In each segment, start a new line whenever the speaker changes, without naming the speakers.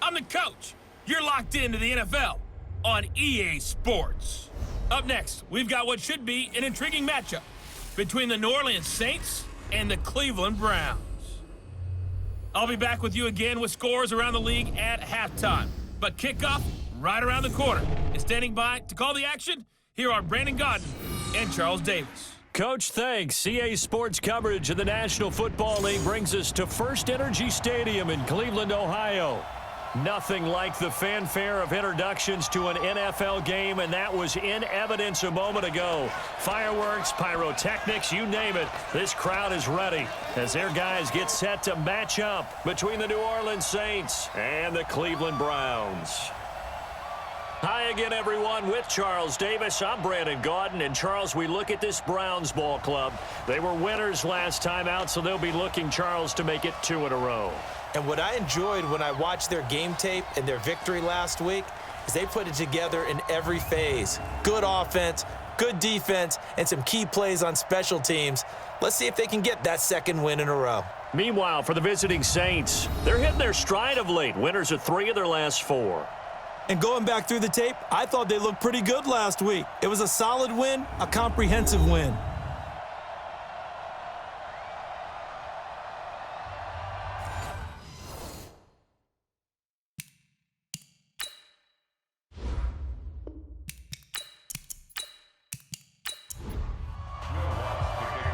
I'm the coach. You're locked into the NFL on EA Sports. Up next, we've got what should be an intriguing matchup between the New Orleans Saints and the Cleveland Browns. I'll be back with you again with scores around the league at halftime. But kickoff right around the corner. And standing by to call the action, here are Brandon Gaudin and Charles Davis.
Coach, thanks. EA Sports coverage of the National Football League brings us to First Energy Stadium in Cleveland, Ohio. Nothing like the fanfare of introductions to an NFL game, and that was in evidence a moment ago. Fireworks, pyrotechnics, you name it. This crowd is ready as their guys get set to match up between the New Orleans Saints and the Cleveland Browns. Hi again, everyone. With Charles Davis, I'm Brandon Gaudin. And, Charles, we look at this Browns ball club. They were winners last time out, so they'll be looking, Charles, to make it 2 in a row.
And what I enjoyed when I watched their game tape and their victory last week is they put it together in every phase. Good offense, good defense, and some key plays on special teams. Let's see if they can get that second win in a row.
Meanwhile, for the visiting Saints, they're hitting their stride of late. Winners of 3 of their last 4.
And going back through the tape, I thought they looked pretty good last week. It was a solid win, a comprehensive win.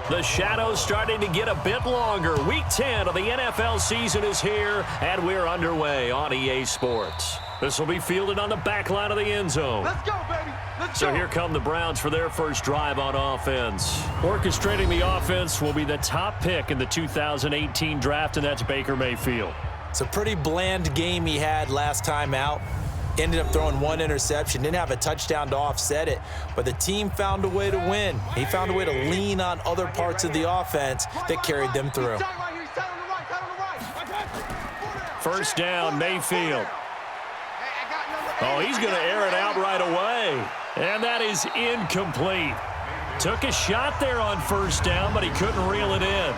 The shadow's starting to get a bit longer. Week 10 of the NFL season is here, and we're underway on EA Sports. This will be fielded on the back line of the end zone.
Let's go, baby. Let's
So
go.
here come the Browns for their first drive on offense. Orchestrating the offense will be the top pick in the 2018 draft, and that's Baker Mayfield.
It's a pretty bland game he had last time out. Ended up throwing 1 interception, didn't have a touchdown to offset it, but the team found a way to win. He found a way to lean on other parts of the offense that carried them through.
First down, Mayfield. Oh, he's going to air it out right away. And that is incomplete. Took a shot there on first down, but he couldn't reel it in.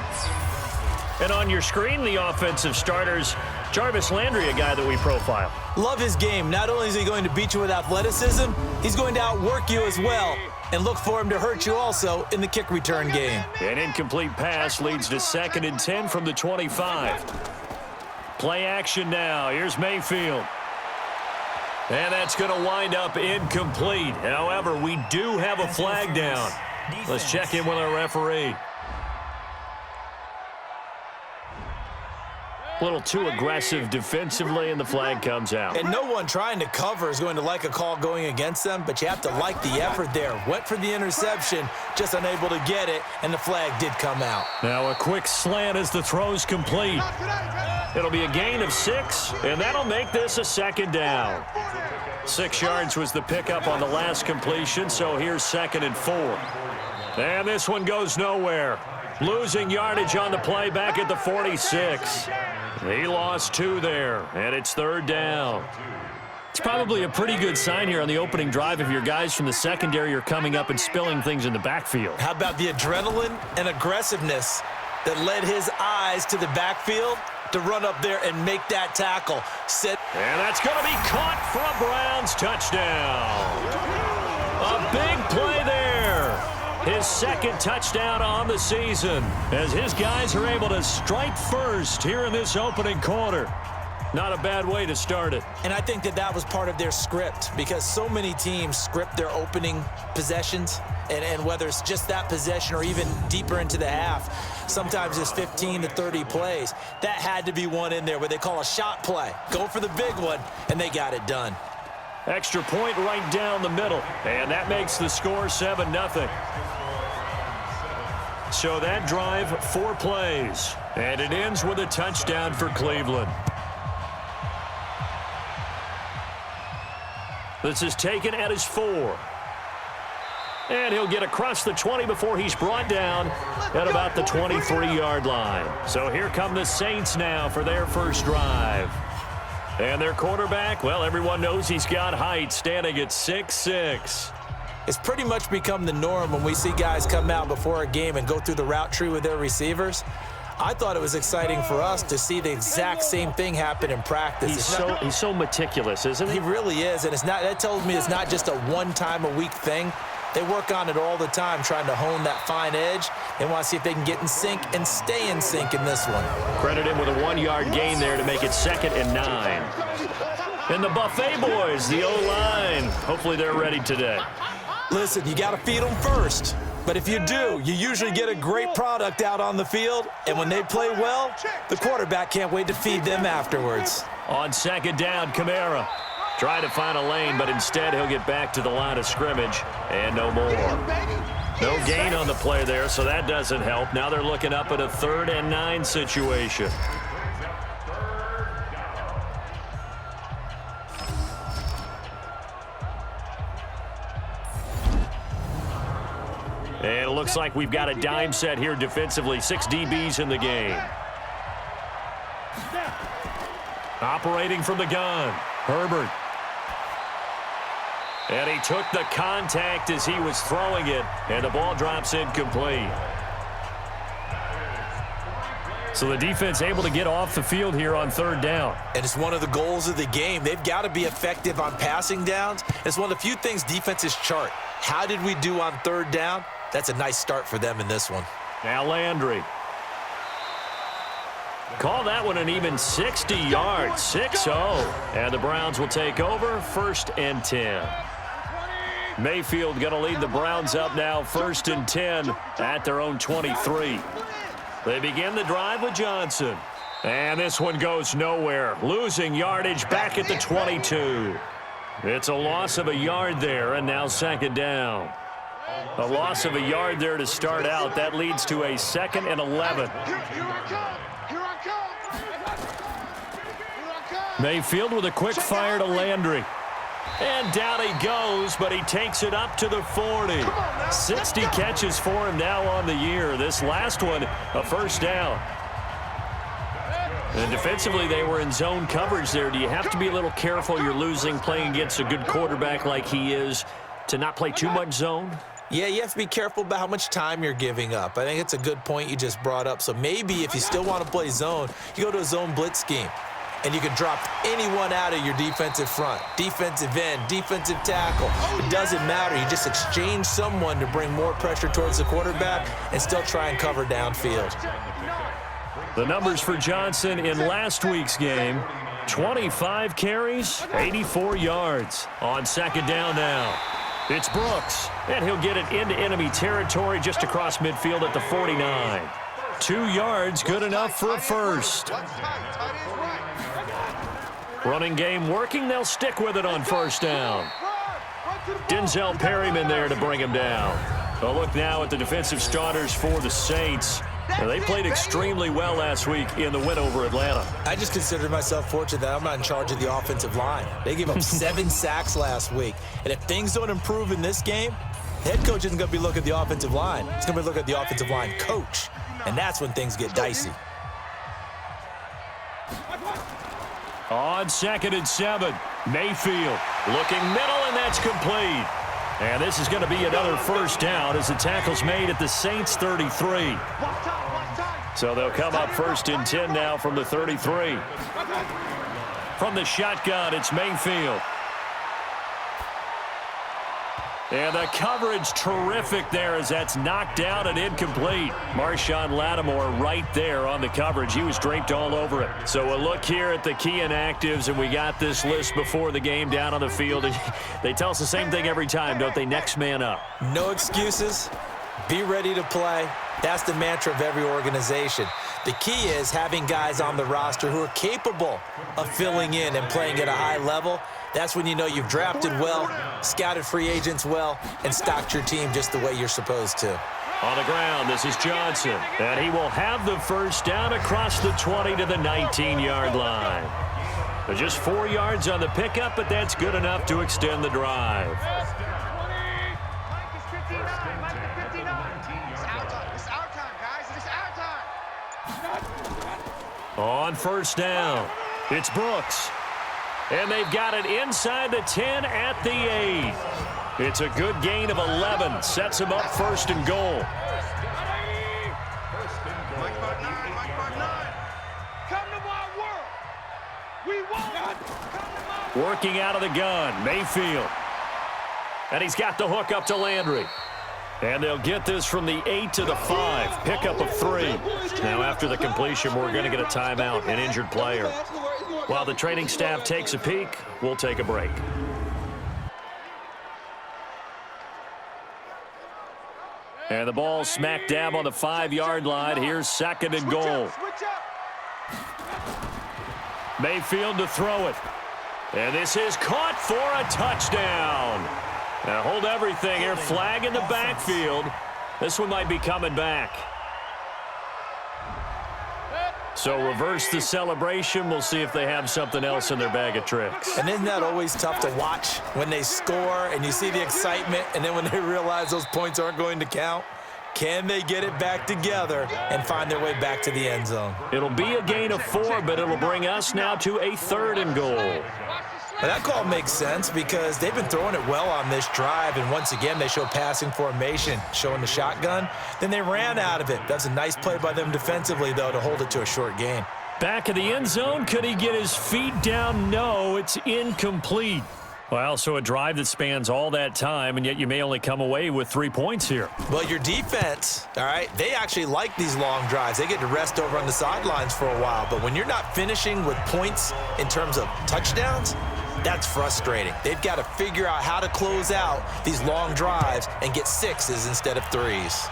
And on your screen, the offensive starters, Jarvis Landry, a guy that we profile.
Love his game. Not only is he going to beat you with athleticism, he's going to outwork you as well. And look for him to hurt you also in the kick return game.
An incomplete pass leads to 2nd and 10 from the 25. Play action now. Here's Mayfield. And that's going to wind up incomplete. However, we do have a flag down. Let's check in with our referee. A little too aggressive defensively, and the flag comes out.
And no one trying to cover is going to like a call going against them, but you have to like the effort there. Went for the interception, just unable to get it, and the flag did come out.
Now a quick slant as the throw's complete. It'll be a gain of 6, and that'll make this a 2nd down. 6 yards was the pickup on the last completion, so here's 2nd and 4. And this one goes nowhere. Losing yardage on the play back at the 46. He lost 2 there, and it's 3rd down. It's probably a pretty good sign here on the opening drive if your guys from the secondary are coming up and spilling things in the backfield.
How about the adrenaline and aggressiveness that led his eyes to the backfield to run up there and make that tackle?
And that's going to be caught for a Browns touchdown. A big play there. His 2nd touchdown on the season as his guys are able to strike first here in this opening quarter. Not a bad way to start it.
And I think that was part of their script because so many teams script their opening possessions, and whether it's just that possession or even deeper into the half, sometimes it's 15 to 30 plays. That had to be one in there where they call a shot play. Go for the big one, and they got it done.
Extra point right down the middle, and that makes the score 7-0. So that drive, 4 plays, and it ends with a touchdown for Cleveland. This is taken at his 4. And he'll get across the 20 before he's brought down at about the 23-yard line. So here come the Saints now for their first drive. And their quarterback, well, everyone knows he's got height, standing at 6'6".
It's pretty much become the norm when we see guys come out before a game and go through the route tree with their receivers. I thought it was exciting for us to see the exact same thing happen in practice.
He's so meticulous, isn't he?
He really is, and that tells me it's not just a one-time-a-week thing. They work on it all the time, trying to hone that fine edge. They want to see if they can get in sync and stay in sync in this one.
Credit him with a 1-yard gain there to make it 2nd and 9. And the Buffet boys, the O-line, hopefully they're ready today.
Listen, you got to feed them first. But if you do, you usually get a great product out on the field. And when they play well, the quarterback can't wait to feed them afterwards.
On 2nd down, Kamara. Trying to find a lane, but instead he'll get back to the line of scrimmage and no more. No gain on the play there, so that doesn't help. Now they're looking up at a 3rd and 9 situation. And it looks like we've got a dime set here defensively. 6 DBs in the game. Operating from the gun, Herbert. And he took the contact as he was throwing it, and the ball drops incomplete. So the defense able to get off the field here on 3rd down.
And it's one of the goals of the game. They've got to be effective on passing downs. It's one of the few things defenses chart. How did we do on 3rd down? That's a nice start for them in this one.
Now Landry. Call that one an even 60 yards, 6-0. And the Browns will take over, 1st and 10. Mayfield going to lead the Browns up now, 1st and 10 at their own 23. They begin the drive with Johnson. And this one goes nowhere. Losing yardage back at the 22. It's a loss of a yard there, and now 2nd down. A loss of a yard there to start out. That leads to a 2nd and 11. Mayfield with a quick fire to Landry. And down he goes, but he takes it up to the 40. 60 catches for him now on the year. This last one, a 1st down. And defensively, they were in zone coverage there. Do you have to be a little careful? You're losing, playing against a good quarterback like he is, to not play too much zone?
Yeah, you have to be careful about how much time you're giving up. I think it's a good point you just brought up. So maybe if you still want to play zone, you go to a zone blitz scheme. And you can drop anyone out of your defensive front, defensive end, defensive tackle. It doesn't matter. You just exchange someone to bring more pressure towards the quarterback and still try and cover downfield.
The numbers for Johnson in last week's game, 25 carries, 84 yards. On 2nd down now. It's Brooks, and he'll get it into enemy territory just across midfield at the 49. 2 yards, good enough for a 1st. Running game working. They'll stick with it on 1st down. Denzel Perryman there to bring him down. A look now at the defensive starters for the Saints. They played extremely well last week in the win over Atlanta.
I just consider myself fortunate that I'm not in charge of the offensive line. They gave up 7 sacks last week. And if things don't improve in this game, the head coach isn't going to be looking at the offensive line. He's going to be looking at the offensive line coach. And that's when things get dicey.
On 2nd and 7, Mayfield looking middle, and that's complete. And this is going to be another 1st down as the tackle's made at the Saints' 33. So they'll come up 1st and 10 now from the 33. From the shotgun, it's Mayfield. And the coverage terrific there as that's knocked out and incomplete. Marshawn Lattimore right there on the coverage. He was draped all over it. So a look here at the key inactives, and we got this list before the game down on the field. They tell us the same thing every time, don't they? Next man up.
No excuses. Be ready to play. That's the mantra of every organization. The key is having guys on the roster who are capable of filling in and playing at a high level. That's when you know you've drafted well, scouted free agents well, and stocked your team just the way you're supposed to.
On the ground, this is Johnson. And he will have the 1st down across the 20 to the 19-yard line. Just 4 yards on the pickup, but that's good enough to extend the drive. On 1st down, it's Brooks. And they've got it inside the 10 at the 8. It's a good gain of 11. Sets him up 1st and goal. Working out of the gun, Mayfield. And he's got the hook up to Landry. And they'll get this from the 8 to the 5. Pickup of 3. Now after the completion, we're going to get a timeout, an injured player. While the training staff takes a peek, we'll take a break. And the ball smack dab on the 5-yard line. Here's 2nd and goal. Mayfield to throw it. And this is caught for a touchdown. Now hold everything here. Flag in the backfield. This one might be coming back. So reverse the celebration. We'll see if they have something else in their bag of tricks.
And isn't that always tough to watch when they score and you see the excitement, and then when they realize those points aren't going to count? Can they get it back together and find their way back to the end zone?
It'll be a gain of 4, but it'll bring us now to a 3rd and goal.
Well, that call makes sense because they've been throwing it well on this drive, and once again they show passing formation, showing the shotgun. Then they ran out of it. That's a nice play by them defensively, though, to hold it to a short gain.
Back of the end zone. Could he get his feet down? No, it's incomplete. Well, so a drive that spans all that time, and yet you may only come away with 3 points here.
Well, your defense, all right, they actually like these long drives. They get to rest over on the sidelines for a while, but when you're not finishing with points in terms of touchdowns, that's frustrating. They've got to figure out how to close out these long drives and get 6s instead of 3s.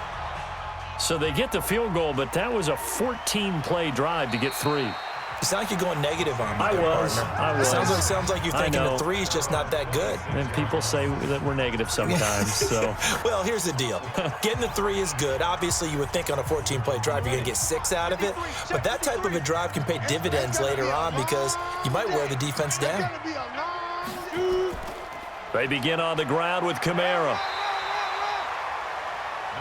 So they get the field goal, but that was a 14-play drive to get 3.
You sound like you're going negative on me.
I was.
Sounds like you're thinking the 3's just not that good.
And people say that we're negative sometimes. So.
Well, here's the deal. Getting the 3 is good. Obviously, you would think on a 14-play drive you're going to get 6 out of it. But that type of a drive can pay dividends later on because you might wear the defense down.
They begin on the ground with Kamara.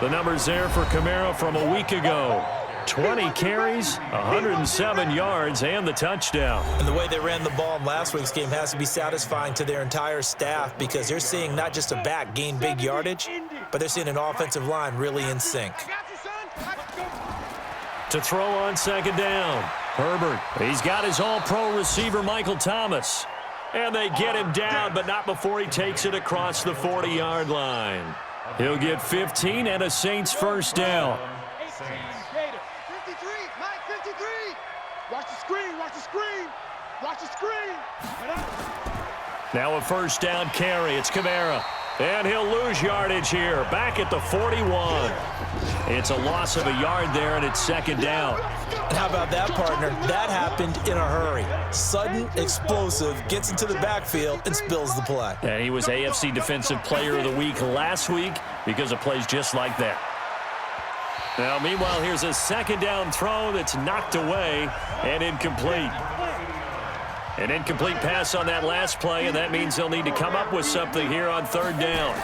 The numbers there for Kamara from a week ago. 20 carries, 107 yards, and the touchdown.
And the way they ran the ball in last week's game has to be satisfying to their entire staff because they're seeing not just a back gain big yardage, but they're seeing an offensive line really in sync.
To throw on 2nd down, Herbert. He's got his all-pro receiver, Michael Thomas. And they get him down, but not before he takes it across the 40-yard line. He'll get 15 and a Saints first down. Now a first down carry. It's Kamara. And he'll lose yardage here. Back at the 41. It's a loss of a yard there, and it's 2nd down.
And how about that, partner? That happened in a hurry. Sudden, explosive, gets into the backfield, and spills the play.
And he was AFC Defensive Player of the Week last week because of plays just like that. Now, meanwhile, here's a 2nd down throw that's knocked away and incomplete. An incomplete pass on that last play, and that means they'll need to come up with something here on 3rd down.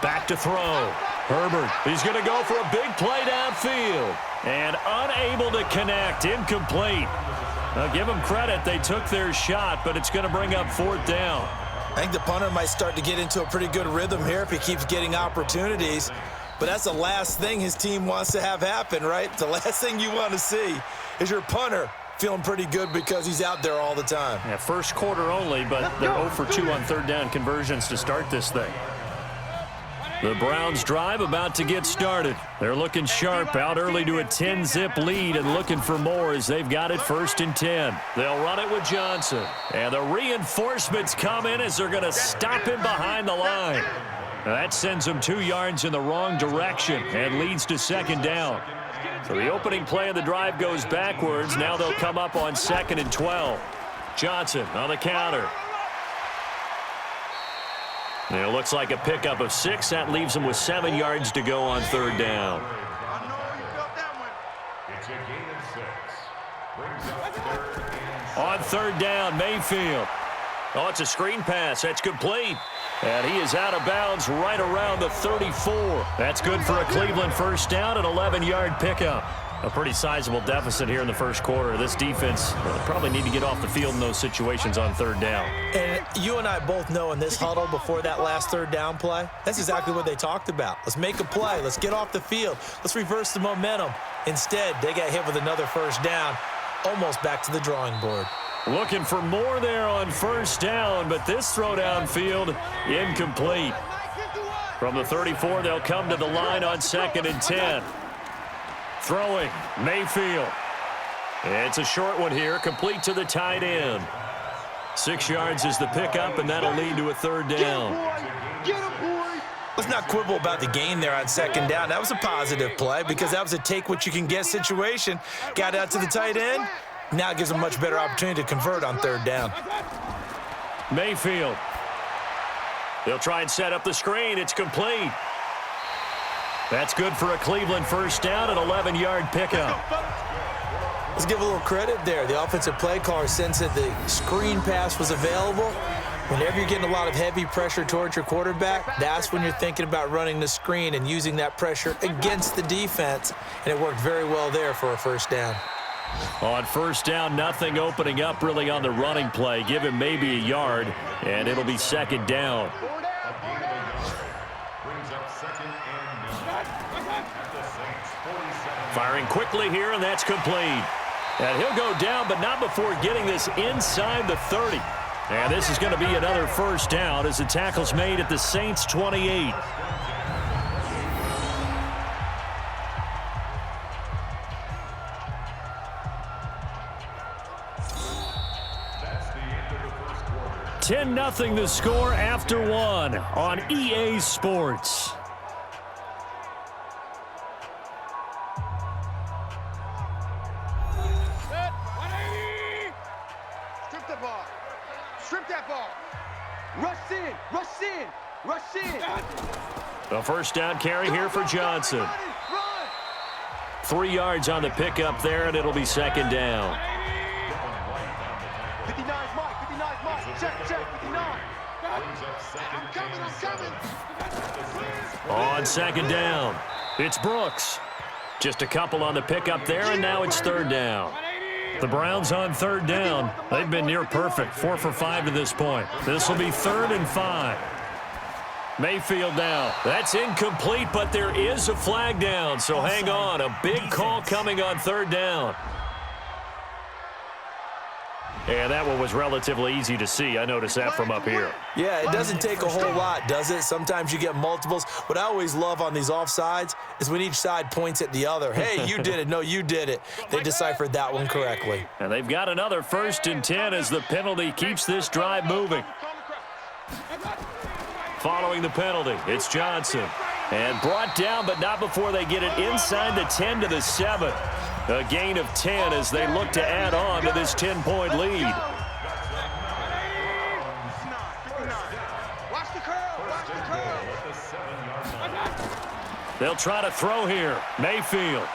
Back to throw. Herbert, he's going to go for a big play downfield. And unable to connect, incomplete. Now, give them credit, they took their shot, but it's going to bring up 4th down.
I think the punter might start to get into a pretty good rhythm here if he keeps getting opportunities. But that's the last thing his team wants to have happen, right? The last thing you want to see is your punter feeling pretty good because he's out there all the time.
Yeah, first quarter only, but they're 0 for 2 on 3rd down conversions to start this thing. The Browns drive about to get started. They're looking sharp, out early to a 10-zip lead and looking for more as they've got it 1st and 10. They'll run it with Johnson. And the reinforcements come in as they're going to stop him behind the line. Now that sends them 2 yards in the wrong direction and leads to 2nd down. So the opening play of the drive goes backwards. Now they'll come up on 2nd and 12. Johnson on the counter. It looks like a pickup of 6. That leaves them with 7 yards to go on 3rd down. On 3rd down, Mayfield. Oh, it's a screen pass. That's complete. And he is out of bounds right around the 34. That's good for a Cleveland first down, an 11-yard pickup. A pretty sizable deficit here in the first quarter. This defense probably need to get off the field in those situations on 3rd down.
And you and I both know in this huddle before that last 3rd down play, that's exactly what they talked about. Let's make a play. Let's get off the field. Let's reverse the momentum. Instead, they got hit with another first down, almost back to the drawing board.
Looking for more there on first down, but this throw downfield incomplete. From the 34, they'll come to the line on 2nd and 10. Throwing, Mayfield. It's a short one here, complete to the tight end. 6 yards is the pickup, and that'll lead to a 3rd down.
Let's not quibble about the gain there on 2nd down. That was a positive play because that was a take-what-you-can-get situation. Got out to the tight end. Now it gives them a much better opportunity to convert on 3rd down.
Mayfield. They'll try and set up the screen. It's complete. That's good for a Cleveland first down, an 11-yard pickup.
Let's give a little credit there. The offensive play caller sensed that the screen pass was available. Whenever you're getting a lot of heavy pressure towards your quarterback, that's when you're thinking about running the screen and using that pressure against the defense. And it worked very well there for a first down.
On first down, nothing opening up really on the running play. Give him maybe a yard, and it'll be 2nd down. Firing quickly here, and that's complete. And he'll go down, but not before getting this inside the 30. And this is going to be another first down as the tackle's made at the Saints' 28. That's 10-0 the score after 1 on EA Sports. A first down carry here for Johnson. 3 yards on the pickup there, and it'll be 2nd down.
59 Mike, 59 Mike, check, 59. I'm coming.
On 2nd down, it's Brooks. Just a couple on the pickup there, and now it's 3rd down. The Browns on 3rd down. They've been near perfect, 4 for 5 to this point. This will be 3rd and 5. Mayfield now. That's incomplete, but there is a flag down, so hang on. A big call coming on 3rd down. And that one was relatively easy to see. I noticed that from up here.
Yeah, it doesn't take a whole lot, does it? Sometimes you get multiples. What I always love on these offsides is when each side points at the other. Hey, you did it. No, you did it. They deciphered that one correctly.
And they've got another 1st and 10 as the penalty keeps this drive moving. Following the penalty, it's Johnson. And brought down, but not before they get it inside the 10 to the 7. A gain of 10 as they look to add on to this 10-point lead. They'll try to throw here. Mayfield.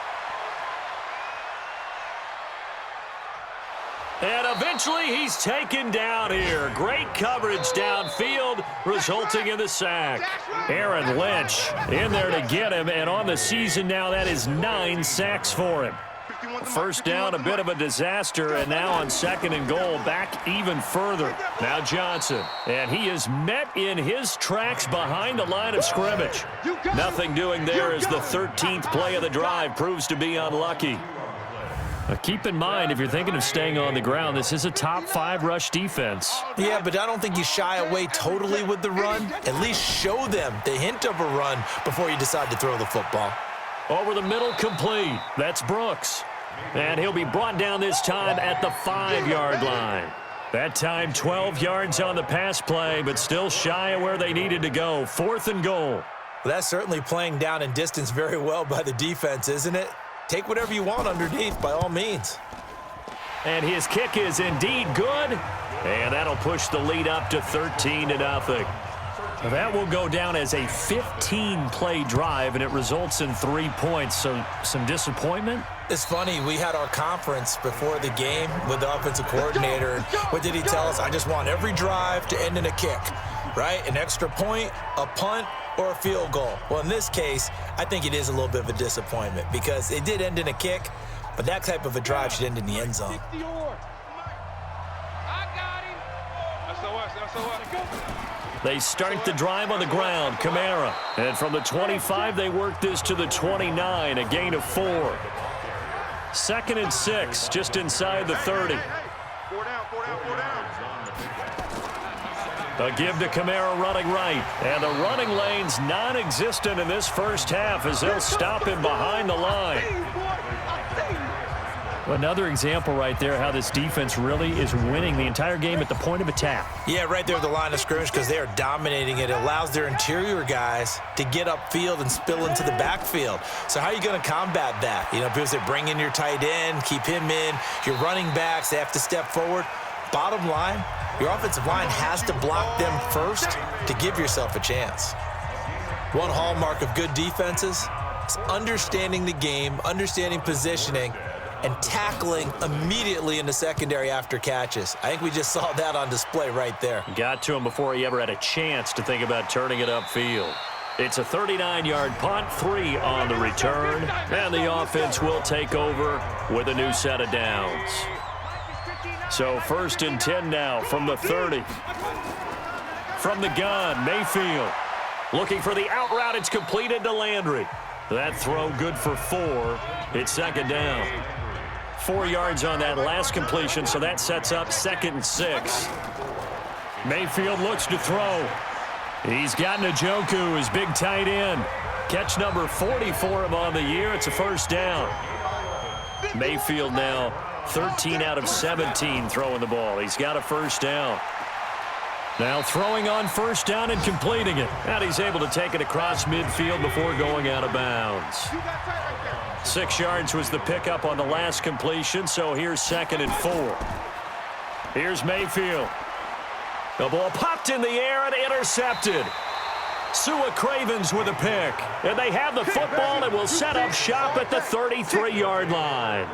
And eventually he's taken down here. Great coverage downfield, resulting in the sack. Aaron Lynch in there to get him, and on the season now, that is 9 sacks for him. First down, a bit of a disaster, and now on 2nd and goal, back even further. Now Johnson, and he is met in his tracks behind the line of scrimmage. Nothing doing there as the 13th play of the drive proves to be unlucky. Keep in mind, if you're thinking of staying on the ground, this is a top 5 rush defense.
Yeah, but I don't think you shy away totally with the run. At least show them the hint of a run before you decide to throw the football.
Over the middle, complete. That's Brooks. And he'll be brought down this time at the 5-yard line. That time 12 yards on the pass play, but still shy of where they needed to go. 4th and goal.
Well, that's certainly playing down in distance very well by the defense, isn't it? Take whatever you want underneath, by all means.
And his kick is indeed good. And that'll push the lead up to 13-0. That will go down as a 15-play drive, and it results in 3 points. So some disappointment?
It's funny, we had our conference before the game with the offensive coordinator. And what did he tell us? I just want every drive to end in a kick, right? An extra point, a punt, or a field goal. Well, in this case, I think it is a little bit of a disappointment because it did end in a kick, but that type of a drive should end in the end zone.
They start the drive on the ground. Kamara. And from the 25, they work this to the 29, a gain of 4. 2nd and 6, just inside the 30. A give to Kamara running right. And the running lane's non-existent in this first half as they'll stop him behind the line. Another example right there how this defense really is winning the entire game at the point of attack.
Yeah, right there at the line of scrimmage because they are dominating it. It allows their interior guys to get upfield and spill into the backfield. So how are you going to combat that? You know, people say bring in your tight end, keep him in. Your running backs, they have to step forward. Bottom line, your offensive line has to block them first to give yourself a chance. One hallmark of good defenses is understanding the game, understanding positioning, and tackling immediately in the secondary after catches. I think we just saw that on display right there.
Got to him before he ever had a chance to think about turning it upfield. It's a 39-yard punt, 3 on the return, and the offense will take over with a new set of downs. So 1st and 10 now from the 30. From the gun, Mayfield looking for the out route. It's completed to Landry. That throw good for 4. It's 2nd down. 4 yards on that last completion, so that sets up 2nd and 6. Mayfield looks to throw. He's got Njoku, his big tight end. Catch number 40 for him on the year. It's a 1st down. Mayfield now 13 out of 17 throwing the ball. He's got a 1st down. Now throwing on 1st down and completing it. And he's able to take it across midfield before going out of bounds. 6 yards was the pickup on the last completion, so here's 2nd and 4. Here's Mayfield. The ball popped in the air and intercepted. Sua Cravens with a pick. And they have the football and will set up shop at the 33-yard line.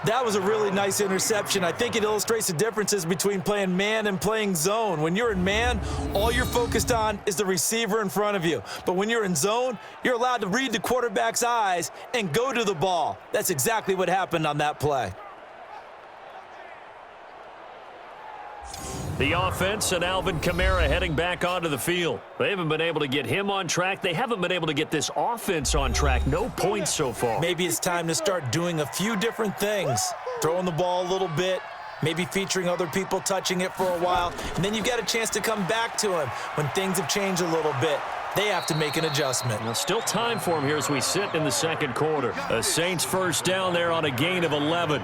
That was a really nice interception. I think it illustrates the differences between playing man and playing zone. When you're in man, all you're focused on is the receiver in front of you. But when you're in zone, you're allowed to read the quarterback's eyes and go to the ball. That's exactly what happened on that play.
The offense and Alvin Kamara heading back onto the field. They haven't been able to get him on track. They haven't been able to get this offense on track. No points so far.
Maybe it's time to start doing a few different things. Throwing the ball a little bit, maybe featuring other people touching it for a while, and then you've got a chance to come back to him when things have changed a little bit. They have to make an adjustment.
Well, still time for him here as we sit in the 2nd quarter. A Saints 1st down there on a gain of 11.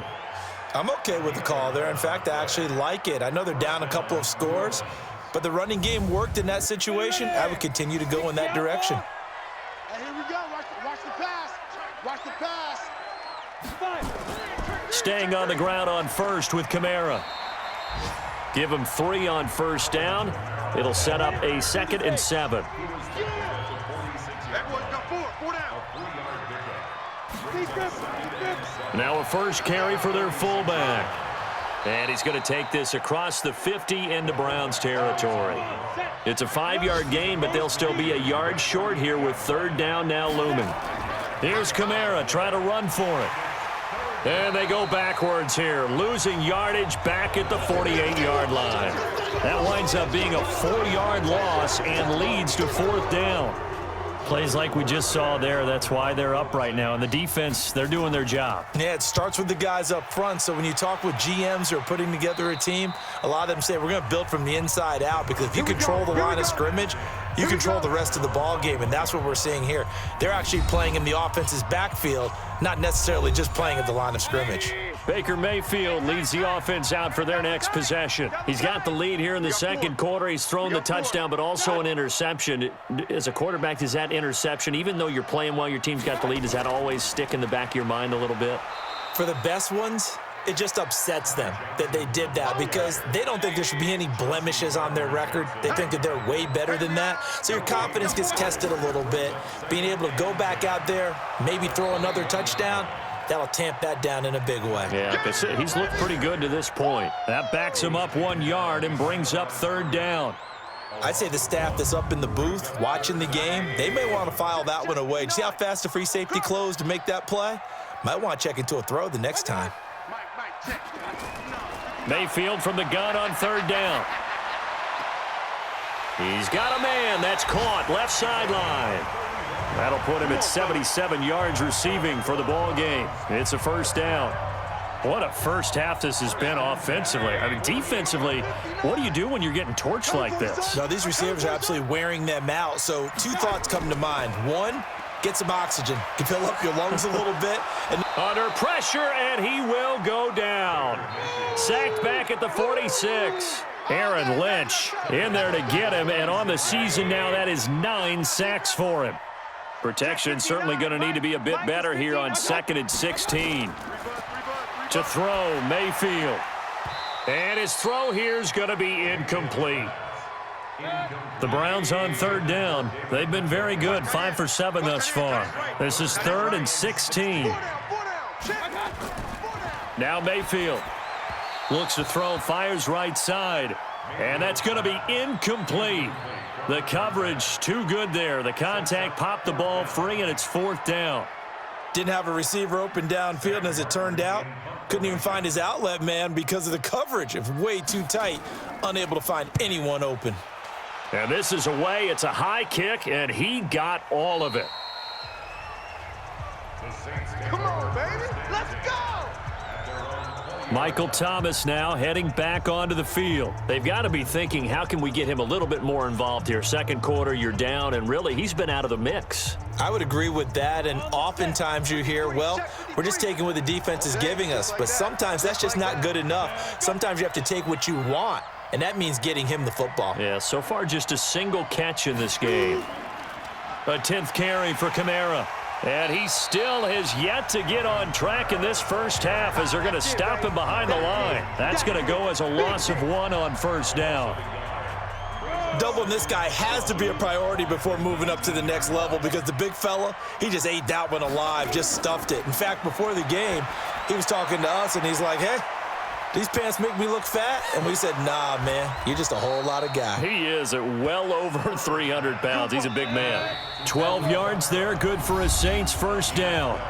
I'm okay with the call there. In fact, I actually like it. I know they're down a couple of scores, but the running game worked in that situation. I would continue to go in that direction.
Hey, here we go. Watch the pass. Watch the pass.
Staying on the ground on 1st with Kamara. Give him 3 on 1st down. It'll set up a 2nd and 7. Now a 1st carry for their fullback. And he's going to take this across the 50 into Browns territory. It's a 5-yard gain, but they'll still be a yard short here with 3rd down now looming. Here's Kamara trying to run for it. And they go backwards here, losing yardage back at the 48-yard line. That winds up being a 4-yard loss and leads to 4th down. Plays like we just saw there, that's why they're up right now. And the defense, they're doing their job.
Yeah, it starts with the guys up front. So when you talk with GMs who are putting together a team, a lot of them say we're going to build from the inside out, because if you control the line of scrimmage, you control the rest of the ball game, and that's what we're seeing here. They're actually playing in the offense's backfield, not necessarily just playing at the line of scrimmage.
Baker Mayfield leads the offense out for their next possession. He's got the lead here in the 2nd quarter. He's thrown the touchdown, but also an interception. As a quarterback, does that interception, even though you're playing while your team's got the lead, does that always stick in the back of your mind a little bit?
For the best ones, it just upsets them that they did that, because they don't think there should be any blemishes on their record. They think that they're way better than that. So your confidence gets tested a little bit. Being able to go back out there, maybe throw another touchdown, that'll tamp that down in a big way.
Yeah, because he's looked pretty good to this point. That backs him up 1 yard and brings up 3rd down.
I'd say the staff that's up in the booth watching the game, they may want to file that one away. See how fast the free safety closed to make that play? Might want to check into a throw the next time.
Mayfield from the gun on 3rd down. He's got a man. That's caught left sideline. That'll put him at 77 yards receiving for the ball game. It's a 1st down. What a first half this has been offensively. I mean, defensively, what do you do when you're getting torched like this?
No, these receivers are absolutely wearing them out. So two thoughts come to mind. One, get some oxygen. You can fill up your lungs a little bit. And
under pressure, and he will go down. Sacked back at the 46. Aaron Lynch in there to get him, and on the season now, that is 9 sacks for him. Protection certainly going to need to be a bit better here on 2nd and 16. To throw, Mayfield. And his throw here is going to be incomplete. The Browns on 3rd down. They've been very good, 5 for 7 thus far. This is 3rd and 16. Now Mayfield looks to throw, fires right side. And that's going to be incomplete. The coverage too good there. The contact popped the ball free, and it's 4th down.
didn't have a receiver open downfield, and as it turned out, couldn't even find his outlet man because of the coverage. It was way too tight, unable to find anyone open.
And this is away. It's a high kick, and he got all of it.
Come on, baby. Let's go.
Michael Thomas now heading back onto the field. They've got to be thinking, how can we get him a little bit more involved here? Second quarter, you're down, and really, he's been out of the mix.
I would agree with that, and oftentimes you hear, well, we're just taking what the defense is giving us, but sometimes that's just not good enough. Sometimes you have to take what you want, and that means getting him the football.
Yeah, so far just a single catch in this game. A 10th carry for Kamara. And he still has yet to get on track in this first half as they're going to stop him behind the line. That's going to go as a loss of 1 on first down.
Doubling this guy has to be a priority before moving up to the next level because the big fella, he just ate that one alive, just stuffed it. In fact, before the game, he was talking to us, and he's like, hey, these pants make me look fat? And we said, nah, man, you're just a whole lot of guy.
He is at well over 300 pounds. He's a big man. 12 yards there, good for a Saints first down.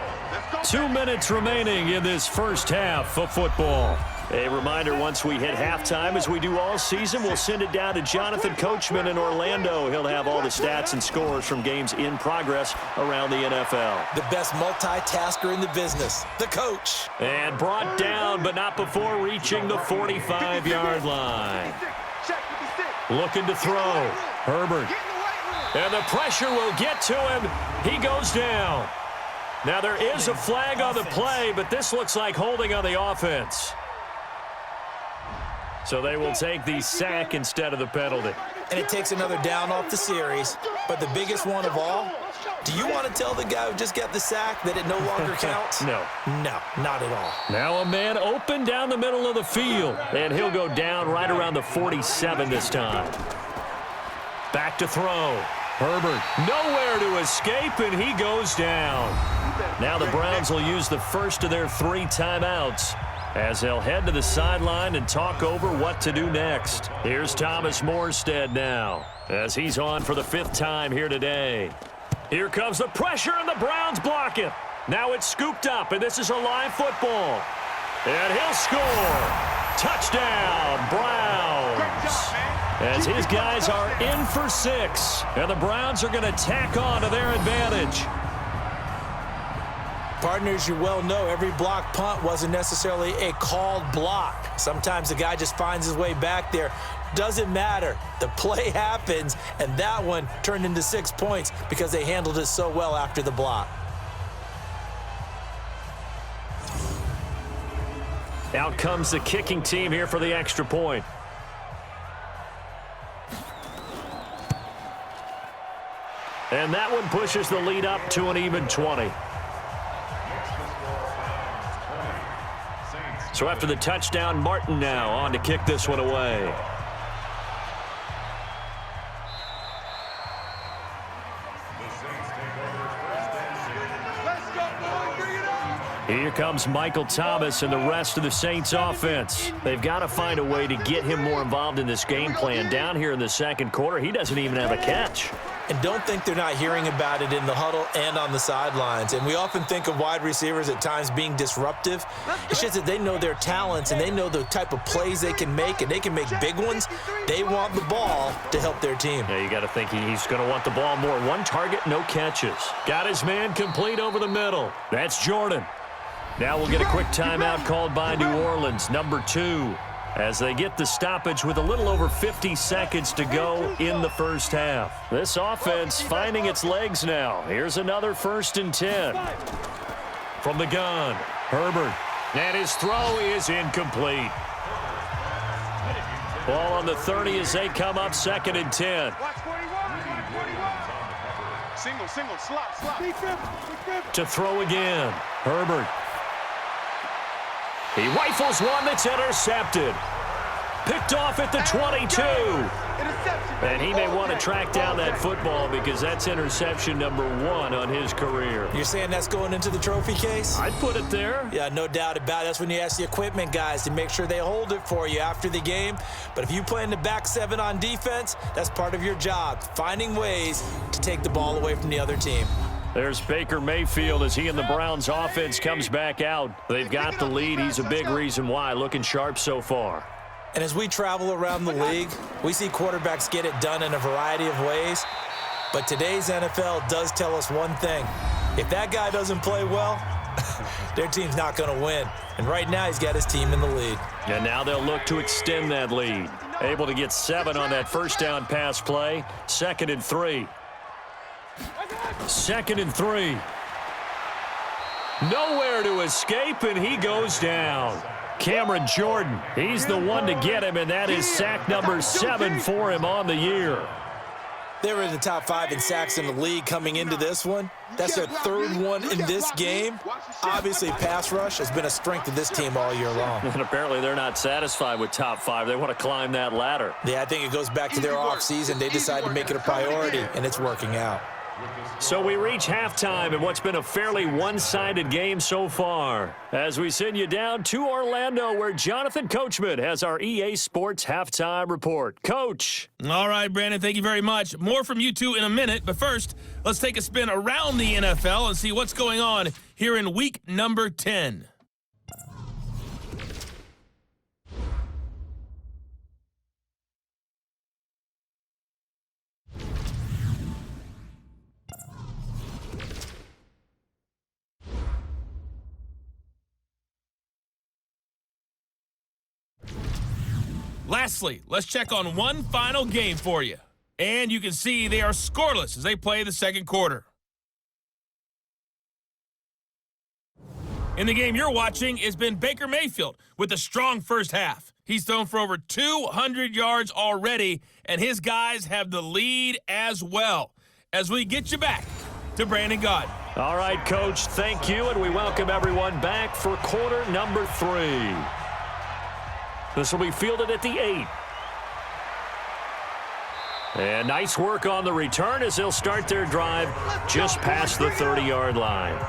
2 minutes remaining in this first half of football. A reminder, once we hit halftime, as we do all season, we'll send it down to Jonathan Coachman in Orlando. He'll have all the stats and scores from games in progress around the NFL.
The best multitasker in the business, the coach.
And brought down, but not before reaching the 45-yard line. Looking to throw. Herbert. And the pressure will get to him. He goes down. Now there is a flag on the play, but this looks like holding on the offense. So they will take the sack instead of the penalty.
And it takes another down off the series. But the biggest one of all, do you want to tell the guy who just got the sack that it no longer counts?
No.
No, not at all.
Now a man open down the middle of the field. And he'll go down right around the 47 this time. Back to throw. Herbert nowhere to escape, and he goes down. Now the Browns will use the first of their 3 timeouts as they'll head to the sideline and talk over what to do next. Here's Thomas Morstead now as he's on for the 5th time here today. Here comes the pressure, and the Browns block it. Now it's scooped up, and this is a live football. And he'll score. Touchdown, Browns. As his guys are in for 6, and the Browns are going to tack on to their advantage.
Partners, you well know every block punt wasn't necessarily a called block. Sometimes the guy just finds his way back there. Doesn't matter. The play happens, and that one turned into 6 points because they handled it so well after the block.
Out comes the kicking team here for the extra point. And that one pushes the lead up to an even 20. So after the touchdown, Martin now on to kick this one away. Here comes Michael Thomas and the rest of the Saints offense. They've got to find a way to get him more involved in this game plan. Down here in the second quarter, he doesn't even have a catch.
And don't think they're not hearing about it in the huddle and on the sidelines. And we often think of wide receivers at times being disruptive. It's just that they know their talents and they know the type of plays they can make, and they can make big ones. They want the ball to help their team.
Yeah, you got to think he's going to want the ball more. 1 target, no catches. Got his man complete over the middle. That's Jordan. Now we'll get a quick timeout called by New Orleans, number 2, as they get the stoppage with a little over 50 seconds to go in the first half. This offense finding its legs now. Here's another 1st and 10. From the gun, Herbert. And his throw is incomplete. Ball on the 30 as they come up 2nd and 10.
Single, slot.
To throw again, Herbert. He rifles one that's intercepted. Picked off at the 22. And he may want to track down that football because that's interception number 1 on his career.
You're saying that's going into the trophy case?
I'd put it there.
Yeah, no doubt about it. That's when you ask the equipment guys to make sure they hold it for you after the game. But if you play in the back 7 on defense, that's part of your job, finding ways to take the ball away from the other team.
There's Baker Mayfield as he and the Browns offense comes back out. They've got the lead. He's a big reason why. Looking sharp so far.
And as we travel around the league, we see quarterbacks get it done in a variety of ways. But today's NFL does tell us one thing. If that guy doesn't play well, their team's not going to win. And right now, he's got his team in the lead.
And now they'll look to extend that lead. Able to get 7 on that first down pass play. 2nd and 3. 2nd and 3. Nowhere to escape, and he goes down. Cameron Jordan, he's the one to get him, and that is sack number 7 for him on the year.
They were in the top 5 in sacks in the league coming into this one. That's their 3rd one in this game. Obviously, pass rush has been a strength of this team all year long.
And apparently they're not satisfied with top 5. They want to climb that ladder.
Yeah, I think it goes back to their offseason. They decided to make it a priority, and it's working out.
So we reach halftime in what's been a fairly one-sided game so far, as we send you down to Orlando, where Jonathan Coachman has our EA Sports Halftime Report. Coach.
All right, Brandon, thank you very much. More from you two in a minute, but first, let's take a spin around the NFL and see what's going on here in week number 10. Lastly, let's check on one final game for you. And you can see they are scoreless as they play the 2nd quarter. In the game you're watching has been Baker Mayfield with a strong first half. He's thrown for over 200 yards already, and his guys have the lead as well. As we get you back to Brandon Gaudin.
All right, Coach, thank you, and we welcome everyone back for quarter number 3. This will be fielded at the 8. And nice work on the return as they'll start their drive just past the 30-yard line.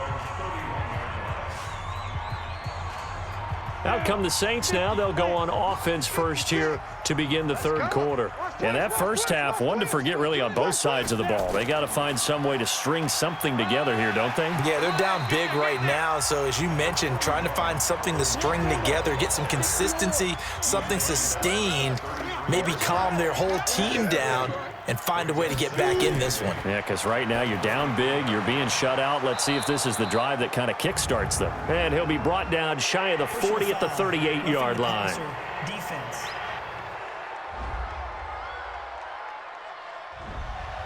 Out come the Saints now. They'll go on offense first here to begin the 3rd quarter. And that first half, one to forget really on both sides of the ball. They got to find some way to string something together here, don't they?
Yeah, they're down big right now. So as you mentioned, trying to find something to string together, get some consistency, something sustained, maybe calm their whole team down and find a way to get back in this one.
Yeah, because right now you're down big, you're being shut out. Let's see if this is the drive that kind of kickstarts them. And he'll be brought down shy of the 40 at the 38-yard line.
Defense.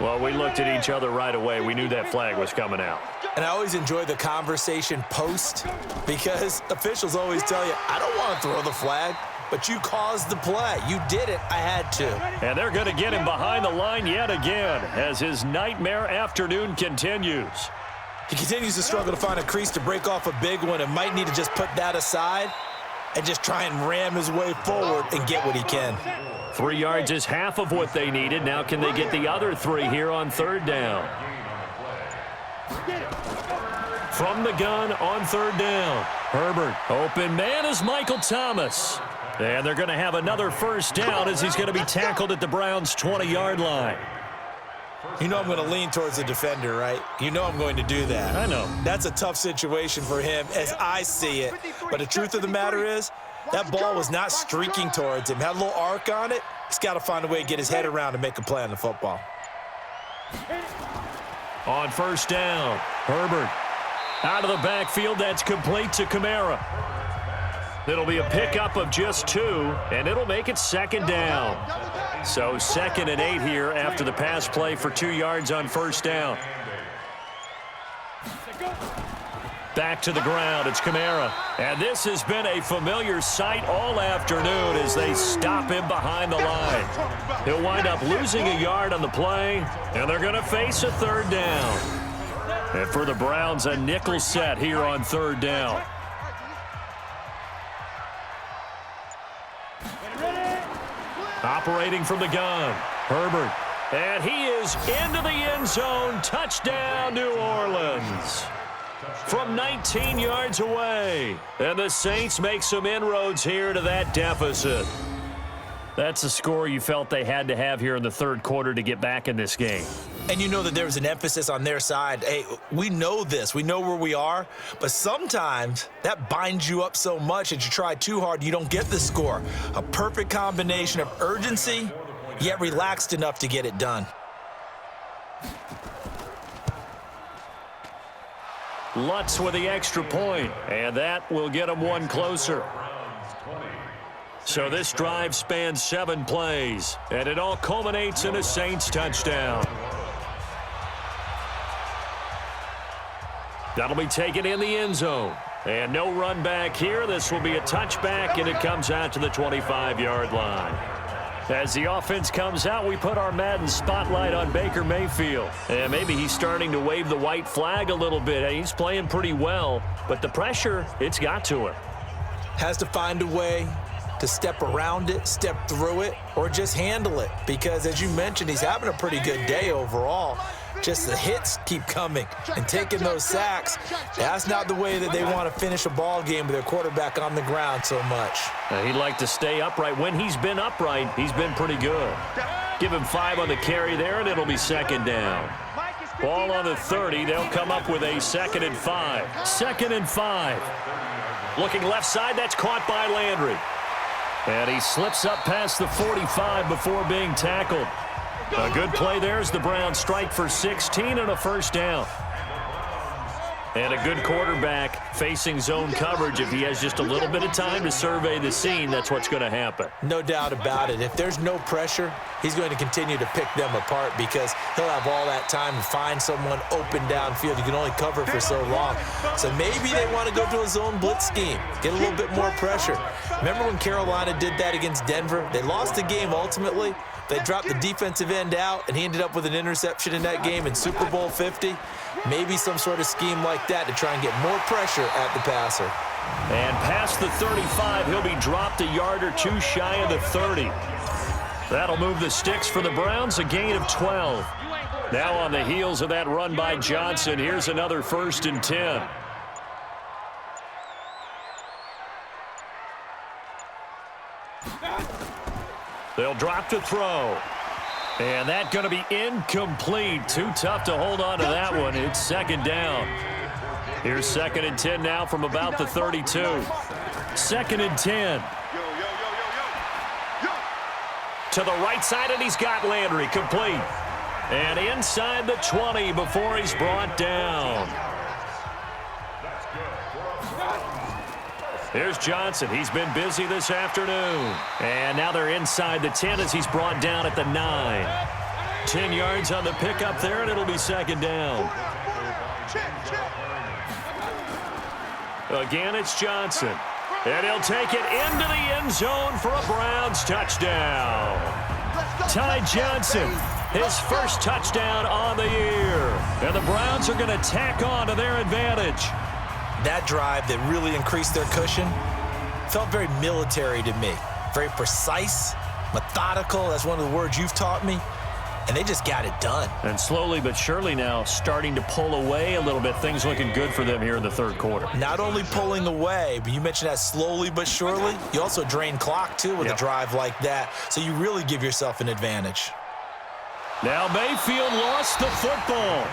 Well, we looked at each other right away. We knew that flag was coming out.
And I always enjoy the conversation post because officials always tell you, I don't want to throw the flag, but you caused the play. You did it. I had to.
And they're going to get him behind the line yet again as his nightmare afternoon continues.
He continues to struggle to find a crease to break off a big one and might need to just put that aside and just try and ram his way forward and get what he can.
3 yards is half of what they needed. Now can they get the other 3 here on 3rd down? From the gun on 3rd down. Herbert, open man is Michael Thomas. And they're going to have another first down as he's going to be tackled at the Browns' 20-yard line.
You know I'm going to lean towards the defender, right? You know I'm going to do that.
I know.
That's a tough situation for him as I see it. But the truth of the matter is, that ball was not streaking towards him. Had a little arc on it. He's got to find a way to get his head around and make a play on the football.
On 1st down, Herbert. Out of the backfield, that's complete to Kamara. It'll be a pickup of just 2, and it'll make it 2nd down. So 2nd and 8 here after the pass play for 2 yards on 1st down. Back to the ground, it's Kamara. And this has been a familiar sight all afternoon as they stop him behind the line. He'll wind up losing a yard on the play, and they're going to face a 3rd down. And for the Browns, a nickel set here on 3rd down. Operating from the gun, Herbert. And he is into the end zone. Touchdown, New Orleans. From 19 yards away. And the Saints make some inroads here to that deficit. That's a score you felt they had to have here in the 3rd quarter to get back in this game.
And you know that there was an emphasis on their side. Hey, we know this. We know where we are. But sometimes that binds you up so much that you try too hard, you don't get the score. A perfect combination of urgency, yet relaxed enough to get it done.
Lutz with the extra point, and that will get them 1 closer. So this drive spans 7 plays, and it all culminates in a Saints touchdown. That'll be taken in the end zone. And no run back here. This will be a touchback, and it comes out to the 25-yard line. As the offense comes out, we put our Madden spotlight on Baker Mayfield. And maybe he's starting to wave the white flag a little bit. He's playing pretty well, but the pressure, it's got to him.
Has to find a way to step around it, step through it, or just handle it. Because as you mentioned, he's having a pretty good day overall. Just the hits keep coming and taking those sacks. That's not the way that they want to finish a ball game with their quarterback on the ground so much.
He'd like to stay upright. When he's been upright, he's been pretty good. Give him 5 on the carry there, and it'll be 2nd down. Ball on the 30. They'll come up with a 2nd and 5. 2nd and 5. Looking left side, that's caught by Landry. And he slips up past the 45 before being tackled. A good play there as the Browns strike for 16 and a 1st down. And a good quarterback facing zone coverage. If he has just a little bit of time to survey the scene, that's what's going to happen.
No doubt about it. If there's no pressure, he's going to continue to pick them apart because he'll have all that time to find someone open downfield. You can only cover for so long. So maybe they want to go to a zone blitz scheme, get a little bit more pressure. Remember when Carolina did that against Denver? They lost the game ultimately. They dropped the defensive end out, and he ended up with an interception in that game in Super Bowl 50. Maybe some sort of scheme like that to try and get more pressure at the passer.
And past the 35, he'll be dropped a yard or 2 shy of the 30. That'll move the sticks for the Browns, a gain of 12. Now on the heels of that run by Johnson, here's another 1st and 10. They'll drop to throw. And that's going to be incomplete. Too tough to hold on to that one. It's 2nd down. Here's 2nd and 10 now from about the 32. 2nd and 10. To the right side, and he's got Landry complete. And inside the 20 before he's brought down. Here's Johnson. He's been busy this afternoon. And now they're inside the 10 as he's brought down at the 9. 10 yards on the pickup there, and it'll be 2nd down. Again, it's Johnson. And he'll take it into the end zone for a Browns touchdown. Ty Johnson, his first touchdown on the year. And the Browns are going to tack on to their advantage.
That drive that really increased their cushion felt very military to me. Very precise, methodical. That's one of the words you've taught me. And they just got it done.
And slowly but surely now starting to pull away a little bit. Things looking good for them here in the 3rd quarter.
Not only pulling away, but you mentioned that slowly but surely. You also drain clock, too, with a drive like that. So you really give yourself an advantage.
Now Mayfield lost the football.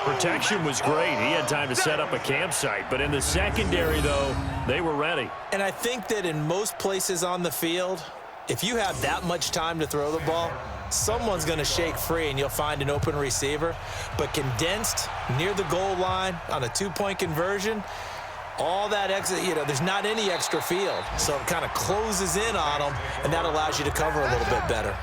Protection was great. He had time to set up a campsite. But in the secondary, though, they were ready.
And I think that in most places on the field, if you have that much time to throw the ball, someone's going to shake free and you'll find an open receiver. But condensed near the goal line on a two-point conversion, all that extra, there's not any extra field. So it kind of closes in on them, and that allows you to cover a little bit better.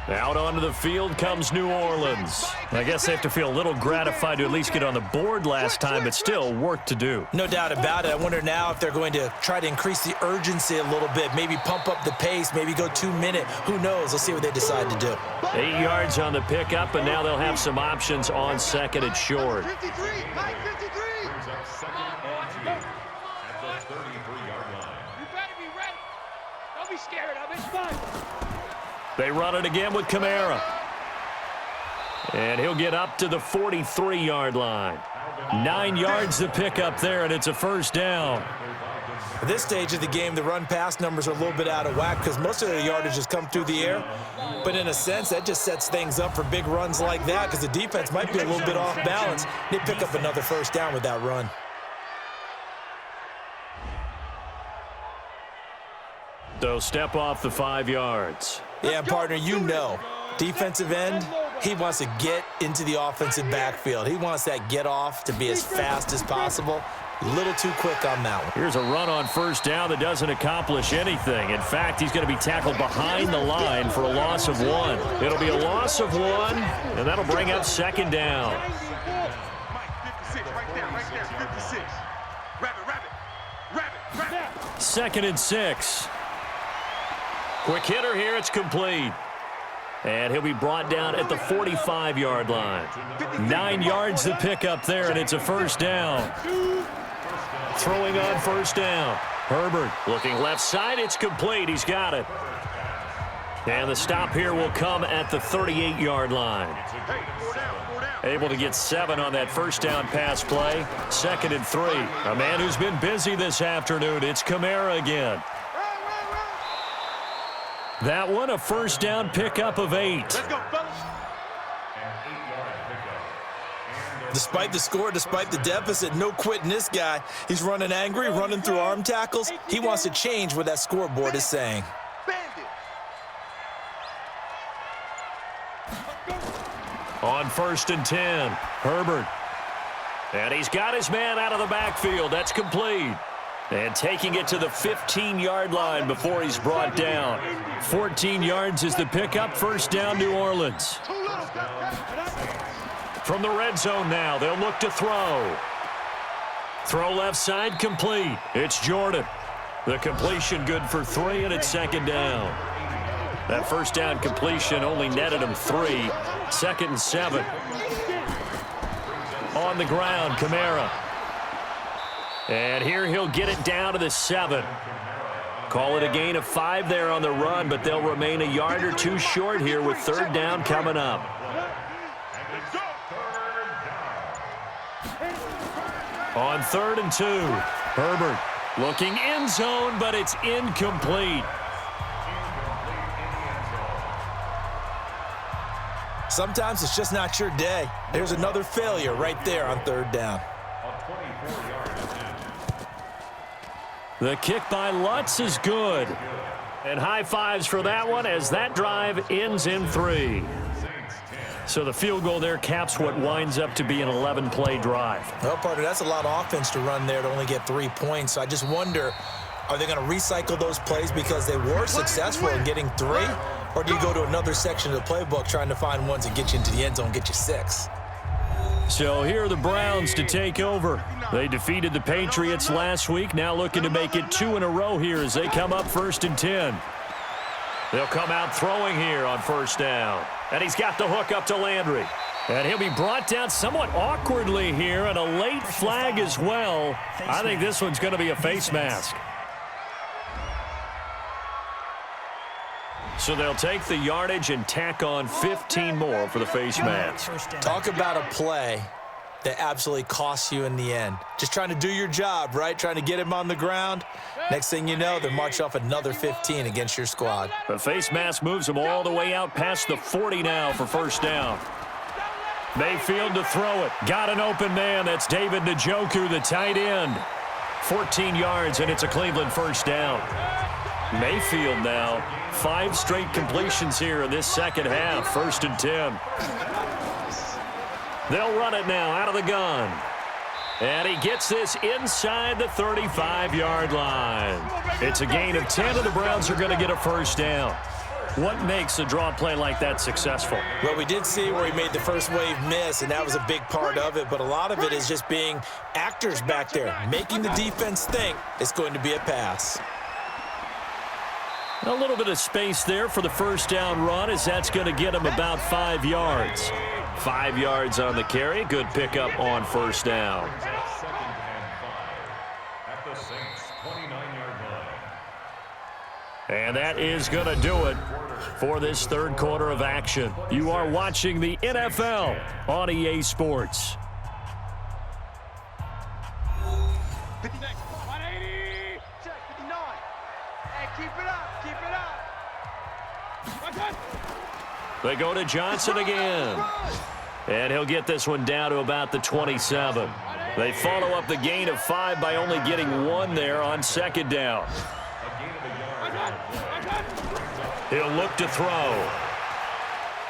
Out onto the field comes New Orleans. I guess they have to feel a little gratified to at least get on the board last time, but still work to do.
No doubt about it. I wonder now if they're going to try to increase the urgency a little bit, maybe pump up the pace, maybe go 2 minute. Who knows? Let's see what they decide to do.
8 yards on the pickup, and now they'll have some options on second and short.
53, Mike 53.
You better be ready. Don't be scared of it.
They run it again with Kamara. And he'll get up to the 43-yard line. 9 yards to pick up there, and it's a first down.
At this stage of the game, the run-pass numbers are a little bit out of whack because most of their yardage has come through the air. But in a sense, that just sets things up for big runs like that because the defense might be a little bit off balance. They pick up another first down with that run.
So step off the 5 yards.
Yeah, partner, defensive end, he wants to get into the offensive backfield. He wants that get off to be as fast as possible. A little too quick on that one.
Here's a run on first down that doesn't accomplish anything. In fact, he's going to be tackled behind the line for a loss of 1. It'll be a loss of 1, and that'll bring up second down.
Mike 56, right there, 56. Rabbit.
Second and 6. Quick hitter here, it's complete. And he'll be brought down at the 45-yard line. 9 yards to pick up there, and it's a first down. Throwing on first down. Herbert looking left side, it's complete, he's got it. And the stop here will come at the 38-yard line. Able to get 7 on that first down pass play. Second and 3. A man who's been busy this afternoon, it's Kamara again. That one, a first down pickup of 8.
Let's go, fellas.
Despite the score, despite the deficit, no quitting this guy. He's running angry, running through arm tackles. He wants to change what that scoreboard is saying.
On first and 10, Herbert. And he's got his man out of the backfield. That's complete. And taking it to the 15-yard line before he's brought down. 14 yards is the pickup. First down, New Orleans. From the red zone now, they'll look to throw. Throw left side, complete. It's Jordan. The completion good for 3, and it's second down. That first down completion only netted him 3. Second and 7. On the ground, Kamara. And here he'll get it down to the 7. Call it a gain of 5 there on the run, but they'll remain a yard or 2 short here with third down coming up. On third and 2, Herbert looking end zone, but it's incomplete.
Sometimes it's just not your day. There's another failure right there on third down.
The kick by Lutz is good. And high fives for that one as that drive ends in 3. So the field goal there caps what winds up to be an 11-play drive.
Well, partner, that's a lot of offense to run there to only get 3 points. So I just wonder, are they going to recycle those plays because they were successful in getting 3? Or do you go to another section of the playbook trying to find ones that get you into the end zone and get you 6?
So here are the Browns to take over. They defeated the Patriots last week, now looking to make it 2 in a row here as they come up first and 10. They'll come out throwing here on first down. And he's got the hook up to Landry. And he'll be brought down somewhat awkwardly here, and a late flag as well. I think this one's going to be a face mask. So they'll take the yardage and tack on 15 more for the face mask.
Talk about a play that absolutely costs you in the end. Just trying to do your job, right? Trying to get him on the ground. Next thing you know, they're marching off another 15 against your squad.
The face mask moves them all the way out past the 40 now for first down. Mayfield to throw it. Got an open man. That's David Njoku, the tight end. 14 yards, and it's a Cleveland first down. Mayfield now, 5 straight completions here in this second half. 1st and 10. They'll run it now out of the gun. And he gets this inside the 35-yard line. It's a gain of 10, and the Browns are going to get a first down. What makes a draw play like that successful?
Well, we did see where he made the first wave miss, and that was a big part of it. But a lot of it is just being actors back there, making the defense think it's going to be a pass.
A little bit of space there for the first down run, as that's going to get him about 5 yards. 5 yards on the carry. Good pickup on first down.
At the Saints 29-yard line.
And that is going to do it for this third quarter of action. You are watching the NFL on EA Sports.
56, 180, check, 59. Hey, keep it up, keep it up.
They go to Johnson again. And he'll get this one down to about the 27. They follow up the gain of 5 by only getting 1 there on second down. He'll look to throw.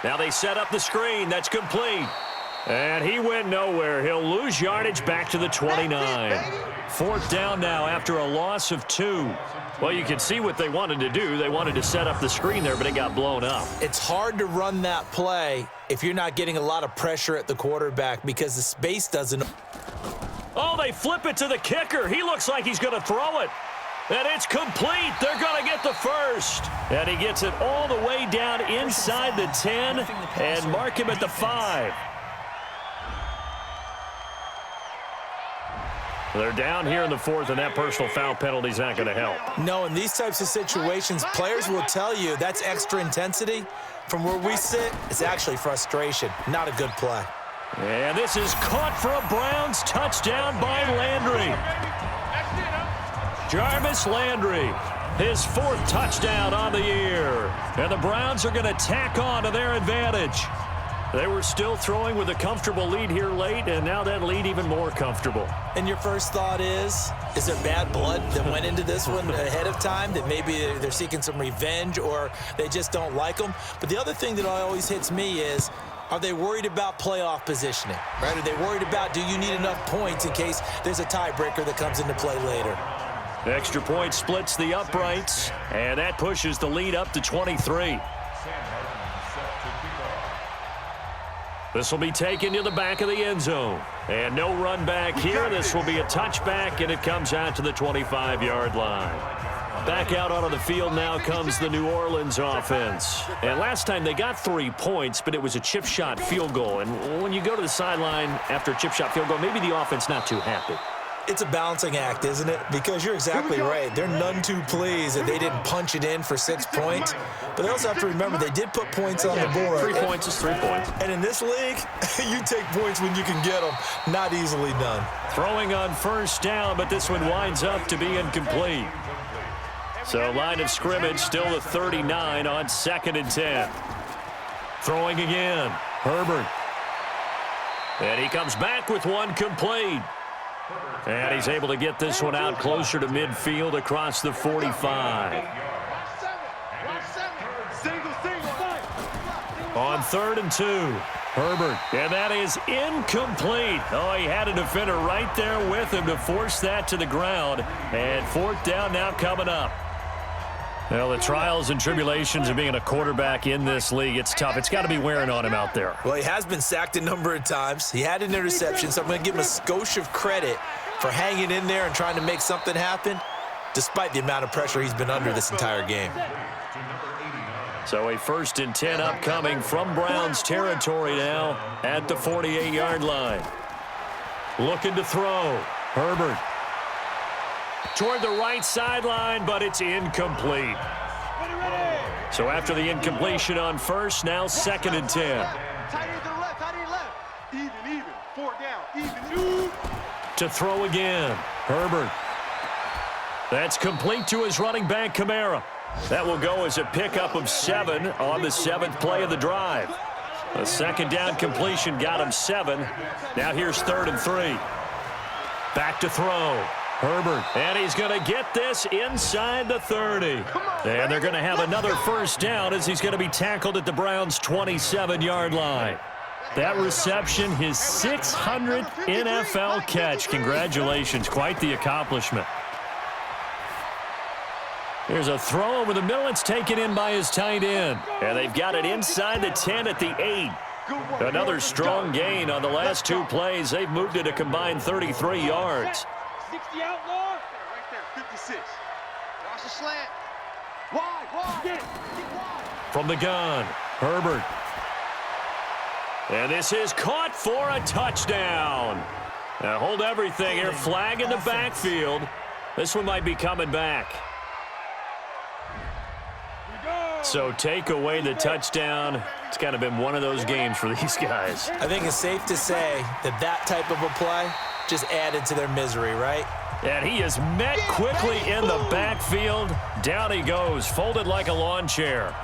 Now they set up the screen. That's complete. And he went nowhere. He'll lose yardage back to the 29. 4th down now after a loss of 2. Well, you can see what they wanted to do. They wanted to set up the screen there, but it got blown up.
It's hard to run that play if you're not getting a lot of pressure at the quarterback because the space doesn't.
Oh, they flip it to the kicker. He looks like he's going to throw it. And it's complete. They're going to get the first. And he gets it all the way down inside the 10 and mark him at the 5. They're down here in the 4th, and that personal foul penalty is not going to help.
No, in these types of situations, players will tell you that's extra intensity. From where we sit, it's actually frustration. Not a good play.
And this is caught for a Browns touchdown by Landry. Jarvis Landry, his 4th touchdown on the year. And the Browns are going to tack on to their advantage. They were still throwing with a comfortable lead here late, and now that lead even more comfortable.
And your first thought is there bad blood that went into this one ahead of time, that maybe they're seeking some revenge or they just don't like them? But the other thing that always hits me is, are they worried about playoff positioning? Right? Are they worried about, do you need enough points in case there's a tiebreaker that comes into play later?
Extra point splits the uprights, and that pushes the lead up to 23. This will be taken to the back of the end zone. And no run back here. This will be a touchback, and it comes out to the 25-yard line. Back out onto the field now comes the New Orleans offense. And last time they got 3 points, but it was a chip shot field goal. And when you go to the sideline after a chip shot field goal, maybe the offense not too happy.
It's a balancing act, isn't it? Because you're exactly right. They're none too pleased that they didn't punch it in for 6 points. But they also have to remember they did put points on the board.
3 points is 3 points.
And in this league, you take points when you can get them. Not easily done.
Throwing on first down, but this one winds up to be incomplete. So line of scrimmage still the 39 on 2nd and 10. Throwing again. Herbert. And he comes back with one complete. And he's able to get this one out closer to midfield across the 45. On 3rd and 2, Herbert. And that is incomplete. Oh, he had a defender right there with him to force that to the ground. And 4th down now coming up. Well, the trials and tribulations of being a quarterback in this league, it's tough. It's got to be wearing on him out there.
Well, he has been sacked a number of times. He had an interception, so I'm going to give him a skosh of credit for hanging in there and trying to make something happen, despite the amount of pressure he's been under this entire game.
So a 1st and 10 upcoming from Browns territory now at the 48-yard line. Looking to throw. Herbert. Toward the right sideline, but it's incomplete. So after the incompletion on first, now 2nd and 10.
Tight end to the left, tight end left. Even. 4 down, even.
To throw again. Herbert. That's complete to his running back, Kamara. That will go as a pickup of 7 on the 7th play of the drive. A 2nd down completion got him 7. Now here's 3rd and 3. Back to throw. Herbert, and he's going to get this inside the 30. And they're going to have another first down as he's going to be tackled at the Browns' 27-yard line. That reception, his 600th NFL catch. Congratulations, quite the accomplishment. Here's a throw over the middle. It's taken in by his tight end. And they've got it inside the 10 at the 8. Another strong gain on the last two plays. They've moved it a combined 33 yards.
60 outlaw.
Right there, 56. Watch the slant. Wide. Get wide.
From the gun, Herbert. And this is caught for a touchdown. Now hold everything here. Flag in the backfield. This one might be coming back. So take away the touchdown. It's kind of been one of those games for these guys.
I think it's safe to say that that type of a play just added to their misery, right?
And he is met quickly in the backfield. Down he goes, folded like a lawn chair.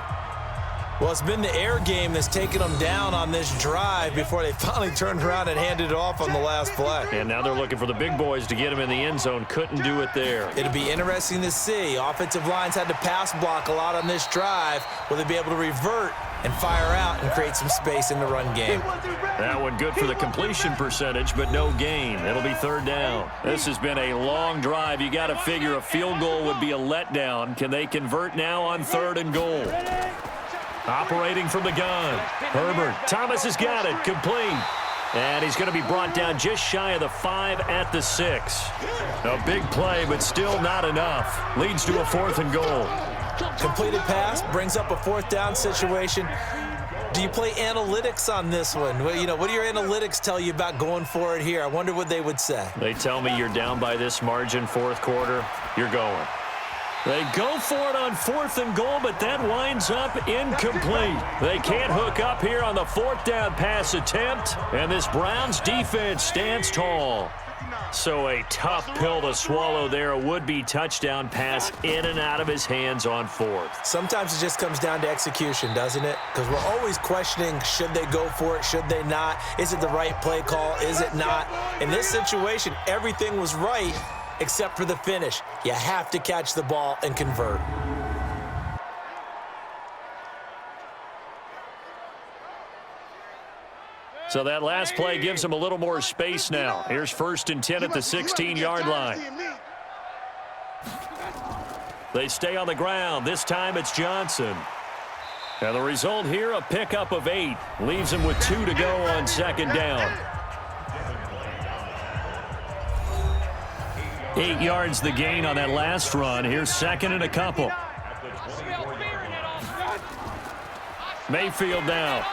Well, it's been the air game that's taken them down on this drive before they finally turned around and handed it off on the last play.
And now they're looking for the big boys to get him in the end zone. Couldn't do it there.
It'll be interesting to see. Offensive lines had to pass block a lot on this drive. Will they be able to revert and fire out and create some space in the run game?
That one good for the completion percentage, but no gain. It'll be third down. This has been a long drive. You got to figure a field goal would be a letdown. Can they convert now on 3rd and goal? Operating from the gun, Herbert. Thomas has got it, complete. And he's going to be brought down just shy of the 5 at the 6. A big play, but still not enough. Leads to a 4th and goal.
Completed pass brings up a 4th down situation. Do you play analytics on this one? Well, what do your analytics tell you about going for it here? I wonder what they would say.
They tell me you're down by this margin, 4th quarter, you're going. They go for it on 4th and goal, but that winds up incomplete. They can't hook up here on the 4th down pass attempt, and this Browns defense stands tall. So a tough pill to swallow there. A would-be touchdown pass in and out of his hands on 4th.
Sometimes it just comes down to execution, doesn't it? Because we're always questioning, should they go for it, should they not? Is it the right play call, is it not? In this situation, everything was right, except for the finish. You have to catch the ball and convert.
So that last play gives them a little more space now. Here's 1st and 10 at the 16-yard line. They stay on the ground. This time it's Johnson. Now the result here, a pickup of 8. Leaves them with 2 to go on 2nd down. 8 yards the gain on that last run. Here's 2nd and a couple. Mayfield now.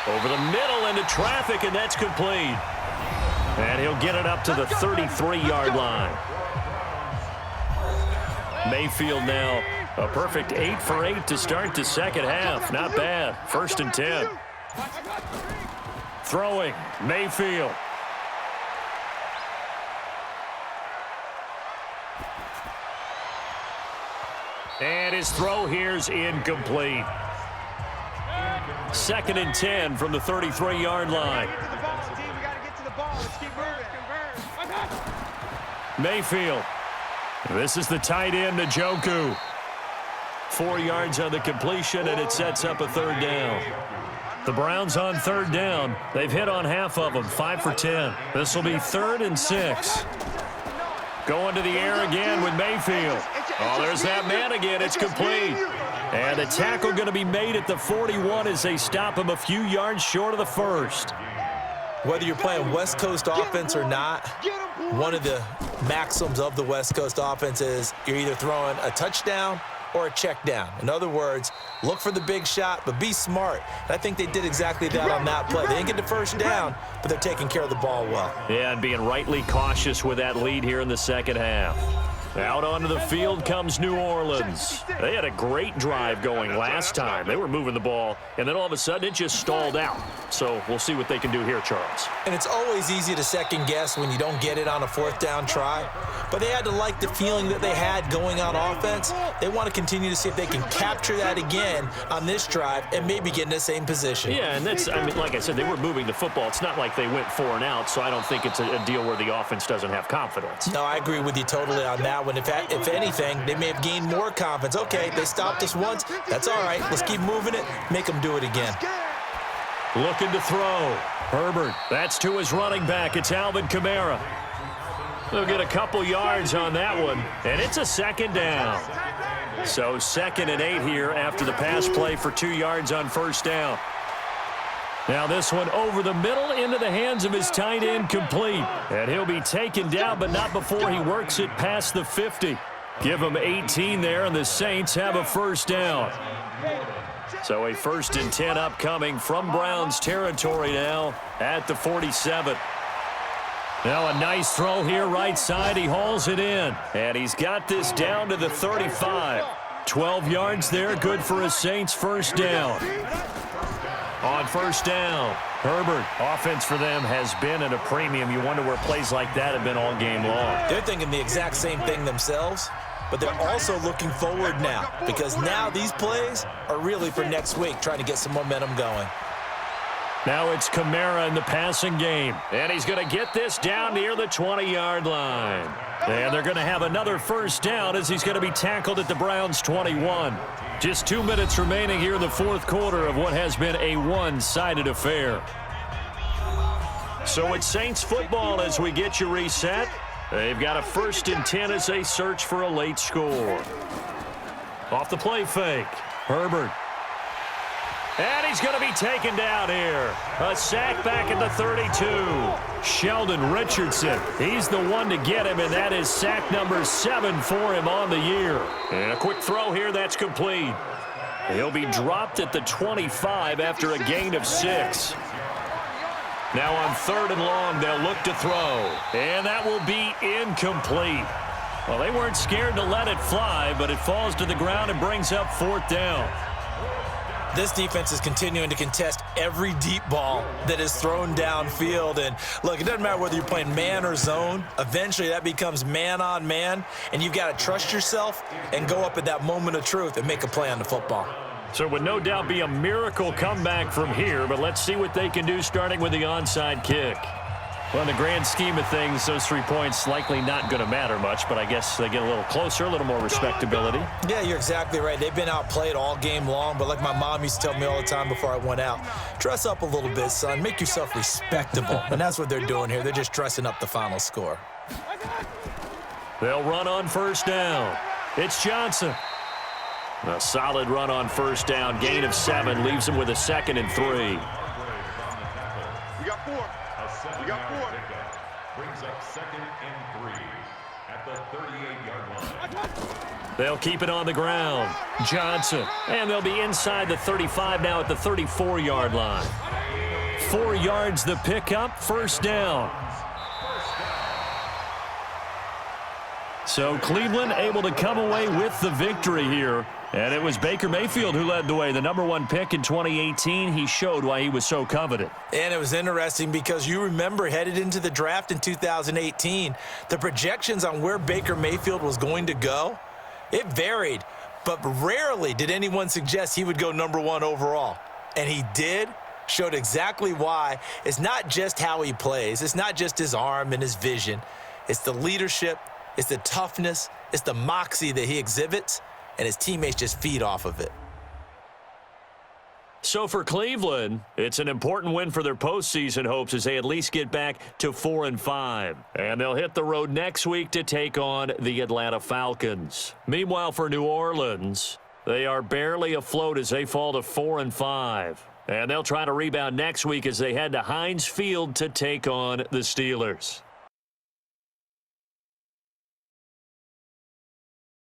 Over the middle into traffic, and that's complete. And he'll get it up to the 33-yard line. Mayfield now a perfect 8 for 8 to start the second half. Not bad. 1st and 10. Throwing, Mayfield. And his throw here's incomplete. 2nd and 10 from the 33-yard line. Mayfield. This is the tight end, Njoku. 4 yards on the completion, and it sets up a 3rd down. The Browns on 3rd down. They've hit on half of them, 5 for 10. This will be 3rd and 6. Going to the air again with Mayfield. Oh, there's that man again. It's complete. And the tackle going to be made at the 41 as they stop him a few yards short of the 1st.
Whether you're playing West Coast offense or not, one of the maxims of the West Coast offense is you're either throwing a touchdown or a check down. In other words, look for the big shot, but be smart. And I think they did exactly that on that play. They didn't get the 1st down, but they're taking care of the ball well.
Yeah, and being rightly cautious with that lead here in the second half. Out onto the field comes New Orleans. They had a great drive going last time. They were moving the ball, and then all of a sudden it just stalled out. So we'll see what they can do here, Charles.
And it's always easy to second guess when you don't get it on a fourth down try. But they had to like the feeling that they had going on offense. They want to continue to see if they can capture that again on this drive and maybe get in the same position.
Yeah, and that's, I mean, like I said, they were moving the football. It's not like they went 4 and out, so I don't think it's a deal where the offense doesn't have confidence.
No, I agree with you totally on that one. If anything, they may have gained more confidence. Okay, they stopped us once. That's all right. Let's keep moving it. Make them do it again.
Looking to throw. Herbert. That's to his running back. It's Alvin Kamara. They'll get a couple yards on that one, and it's a second down. So 2nd and 8 here after the pass play for 2 yards on first down. Now this one over the middle into the hands of his tight end, complete. And he'll be taken down, but not before he works it past the 50. Give him 18 there, and the Saints have a first down. So a 1st and 10 upcoming from Browns territory now at the 47. Now a nice throw here right side. He hauls it in, and he's got this down to the 35. 12 yards there, good for a Saints first down. On first down, Herbert. Offense for them has been at a premium. You wonder where plays like that have been all game long.
They're thinking the exact same thing themselves, but they're also looking forward now because now these plays are really for next week, trying to get some momentum going.
Now it's Kamara in the passing game, and he's going to get this down near the 20-yard line. And they're going to have another first down as he's going to be tackled at the Browns' 21. Just 2 minutes remaining here in the fourth quarter of what has been a one-sided affair. So it's Saints football as we get you reset. They've got a 1st and 10 as they search for a late score. Off the play fake, Herbert. And he's going to be taken down here. A sack back at the 32. Sheldon Richardson. He's the one to get him, and that is sack number 7 for him on the year. And a quick throw here, that's complete. He'll be dropped at the 25 after a gain of 6. Now on 3rd and long, they'll look to throw. And that will be incomplete. Well, they weren't scared to let it fly, but it falls to the ground and brings up 4th down.
This defense is continuing to contest every deep ball that is thrown downfield. And look, it doesn't matter whether you're playing man or zone. Eventually that becomes man on man, and you've got to trust yourself and go up at that moment of truth and make a play on the football.
So it would no doubt be a miracle comeback from here, but let's see what they can do starting with the onside kick. Well, in the grand scheme of things, those 3 points likely not going to matter much, but I guess they get a little closer, a little more respectability.
Yeah, you're exactly right. They've been outplayed all game long, but like my mom used to tell me all the time before I went out, dress up a little bit, son. Make yourself respectable. And that's what they're doing here. They're just dressing up the final score.
They'll run on first down. It's Johnson. A solid run on first down. Gain of 7 leaves him with a 2nd and 3.
We got 4. We got 4.
Brings up 2nd and 3 at the 38-yard line.
They'll keep it on the ground. Johnson. And they'll be inside the 35 now at the 34-yard line. 4 yards the pickup, first down. So Cleveland able to come away with the victory here. And it was Baker Mayfield who led the way. The #1 pick in 2018. He showed why he was so coveted.
And it was interesting because you remember headed into the draft in 2018, the projections on where Baker Mayfield was going to go, it varied. But rarely did anyone suggest he would go #1 overall. And he did. Showed exactly why. It's not just how he plays. It's not just his arm and his vision. It's the leadership. It's the toughness. It's the moxie that he exhibits. And his teammates just feed off of it.
So for Cleveland, it's an important win for their postseason hopes as they at least get back to 4-5. And they'll hit the road next week to take on the Atlanta Falcons. Meanwhile, for New Orleans, they are barely afloat as they fall to 4-5. And they'll try to rebound next week as they head to Heinz Field to take on the Steelers.